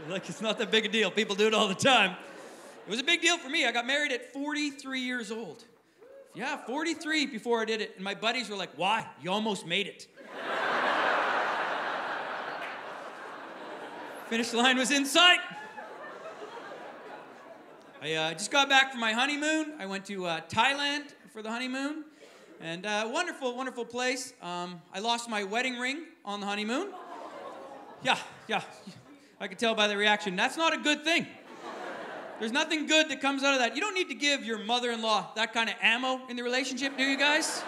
Like, it's not that big a deal. People do it all the time. It was a big deal for me. I got married at 43 years old. Yeah, 43 before I did it. And my buddies were like, why? You almost made it. Finish line was in sight. I just got back from my honeymoon. I went to Thailand for the honeymoon. And wonderful, wonderful place. I lost my wedding ring on the honeymoon. Yeah. I could tell by the reaction. That's not a good thing. There's nothing good that comes out of that. You don't need to give your mother-in-law that kind of ammo in the relationship, do you guys?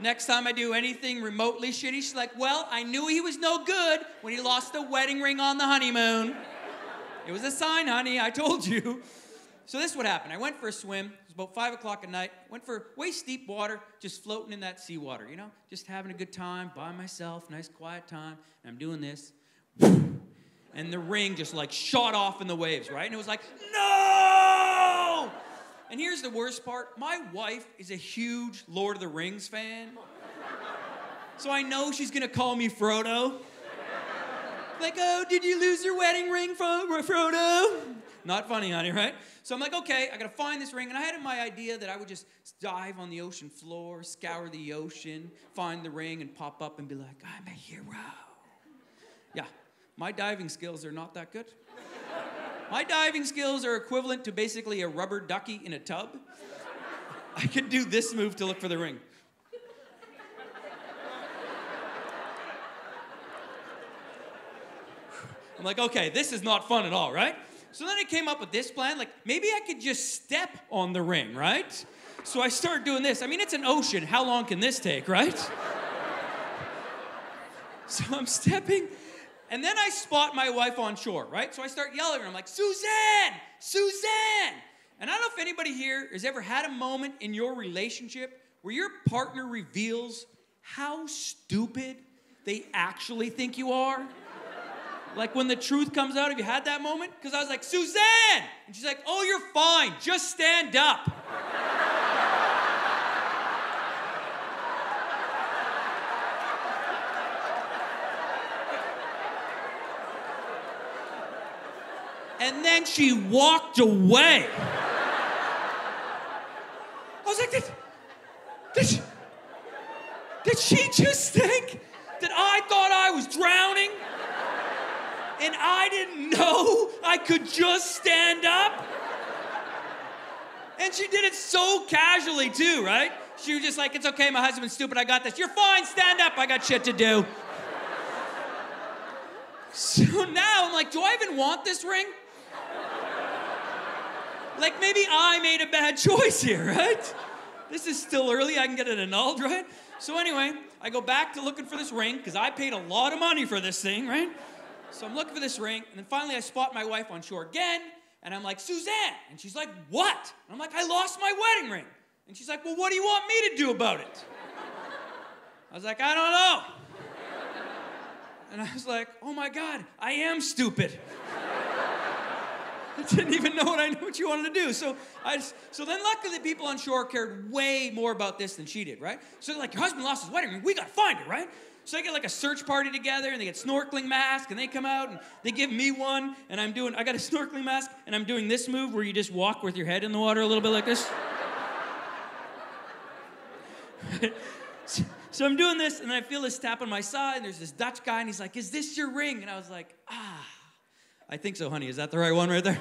Next time I do anything remotely shitty, she's like, well, I knew he was no good when he lost the wedding ring on the honeymoon. It was a sign, honey, I told you. So this is what happened. I went for a swim. It was about 5 o'clock at night. Went for waist-deep water, just floating in that seawater, you know? Just having a good time by myself, nice quiet time. And I'm doing this. And the ring just like shot off in the waves, right? And it was like, no! And here's the worst part. My wife is a huge Lord of the Rings fan. So I know she's gonna call me Frodo. Like, oh, did you lose your wedding ring, Frodo? Not funny, honey, right? So I'm like, okay, I gotta find this ring. And I had in my idea that I would just dive on the ocean floor, scour the ocean, find the ring, and pop up and be like, I'm a hero. Yeah, my diving skills are not that good. My diving skills are equivalent to basically a rubber ducky in a tub. I could do this move to look for the ring. I'm like, okay, this is not fun at all, right? So then I came up with this plan, like, maybe I could just step on the ring, right? So I start doing this. I mean, it's an ocean. How long can this take, right? So I'm stepping, and then I spot my wife on shore, right? So I start yelling at her. I'm like, Suzanne! Suzanne! And I don't know if anybody here has ever had a moment in your relationship where your partner reveals how stupid they actually think you are. Like when the truth comes out, have you had that moment? Because I was like, Suzanne! And she's like, oh, you're fine, just stand up. And then she walked away. I was like, did she just think that I thought I was drowning? And I didn't know I could just stand up? And she did it so casually too, right? She was just like, it's okay, my husband's stupid, I got this. You're fine, stand up, I got shit to do. So now I'm like, do I even want this ring? Like maybe I made a bad choice here, right? This is still early, I can get it annulled, right? So anyway, I go back to looking for this ring, because I paid a lot of money for this thing, right? So I'm looking for this ring, and then finally I spot my wife on shore again, and I'm like, Suzanne! And she's like, what? And I'm like, I lost my wedding ring. And she's like, well, what do you want me to do about it? I was like, I don't know. And I was like, oh my God, I am stupid. I didn't even know what you wanted to do. So then luckily people on shore cared way more about this than she did, right? So they're like, your husband lost his wedding ring, we gotta find it, right? So I get like a search party together, and they get snorkeling masks, and they come out, and they give me one, and I got a snorkeling mask, and I'm doing this move where you just walk with your head in the water a little bit like this. So I'm doing this, and I feel this tap on my side, and there's this Dutch guy, and he's like, is this your ring? And I was like, I think so, honey. Is that the right one right there?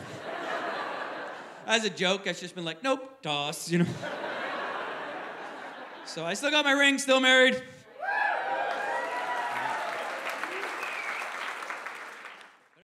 As a joke, I've just been like, nope, toss, you know. So I still got my ring, still married.